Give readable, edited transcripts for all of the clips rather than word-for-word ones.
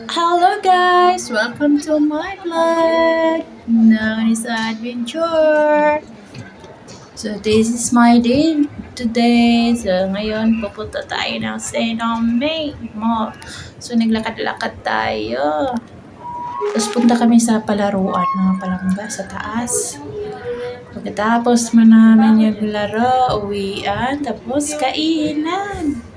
Hello guys! Welcome to my vlog! Nani's Adventure! So this is my day today. So ngayon pupunta tayo ng Senome Mall. So naglakad-lakad tayo. Tapos punta kami sa palaruan mga palangga sa taas. Pagkatapos mo namin yung laro, uwian, tapos kainan.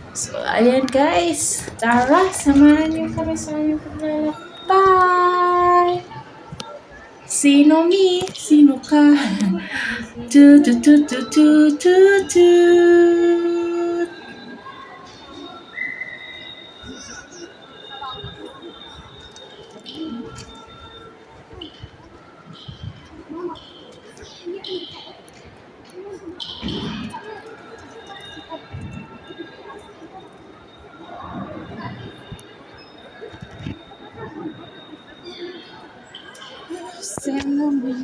So, ayan guys. Tara, samahan niyo kami sa aming paglalakbay. Sino mi? Sino ka? Tu tu tu tu tu tu tu. Sino mi?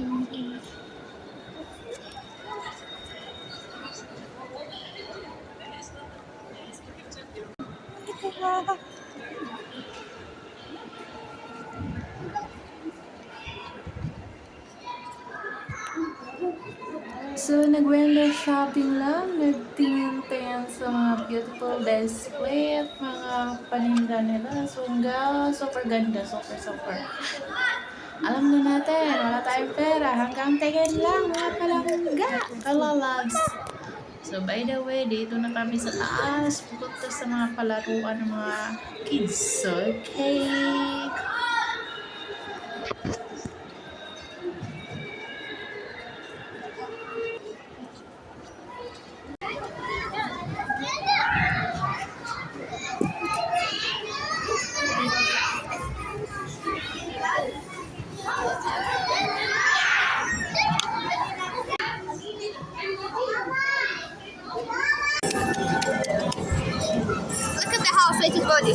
So, nag-window shopping lang. Nagtingin-tingin sa mga beautiful display at mga paninda nila. So, super ganda. Super. Alam na natin, wala tayong pera. Hanggang tingin lang, mga palangga. Kalalags. So, by the way, dito na kami sa taas. Pupunta sa mga palaruan ng mga kids. Okay. Look at the house. Wait, it's body.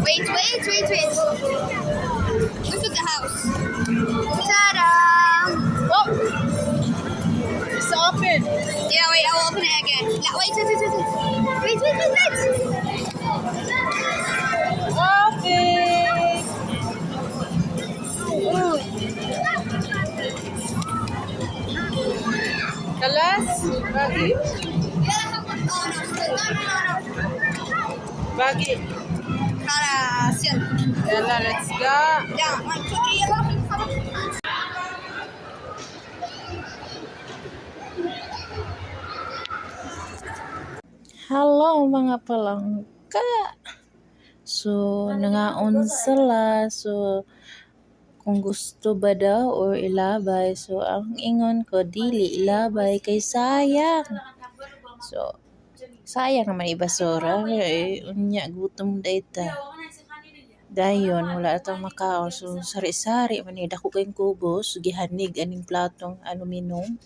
Wait. Look at the house. Ta-da! Oh! It's open. Yeah, wait, I'll open it again. No, wait. Wait. Open! Ooh. Kalas? Bagi? Bagi. Ta-da! Sit. Yala, let's go. Down. 1, 2, 3. Hello mga palangga. So, nangaon sila. So, kung gusto ba daw or ilabay. So, ang ingon ko, dili ilabay kay sayang. So, sayang naman ibasura. Unya, gutom dayta. Dayon, wala atong makaon. So, sari-sari man dako kayong kubos. Gihanig aning platong aluminum.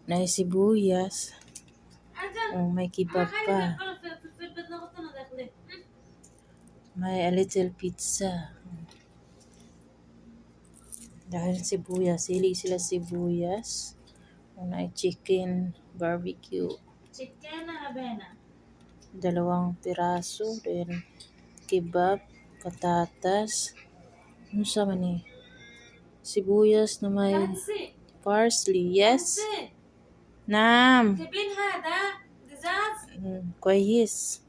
Na sibuyas. May kebab pa. May a little pizza. Dahil sibuyas. Sili sila sibuyas. May chicken barbecue. Dalawang piraso. Then kebab. Patatas. Ano sa man eh? Sibuyas na may parsley. Yes? Nam. كويس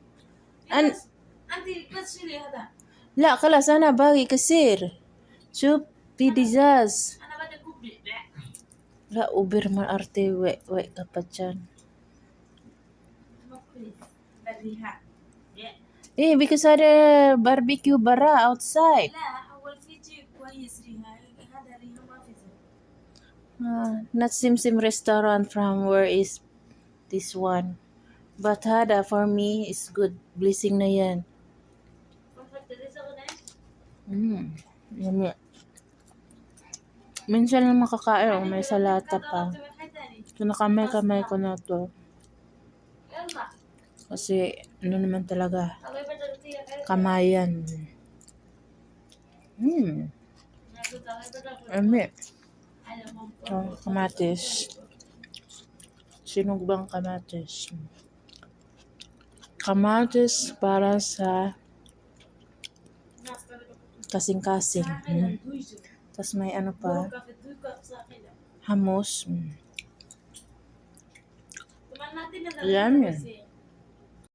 لا خلاص أنا باقي كثير شوف في دجاج لا أوبر ما أرتي وي كابتشان إيه because هذا باربيكيو برا outside not Sim restaurant from where is this one. But hada for me is good. Blessing na yan. Yummy. Minsan lang makakain. May salata pa. So nakamay-kamay ko na to. Kasi ano naman talaga. Kamayan. Yummy. Kamatis. Sinugbang kamatis. kamatis para sa kasing-kasing. Tapos may ano pa, hamos. Ayan yan.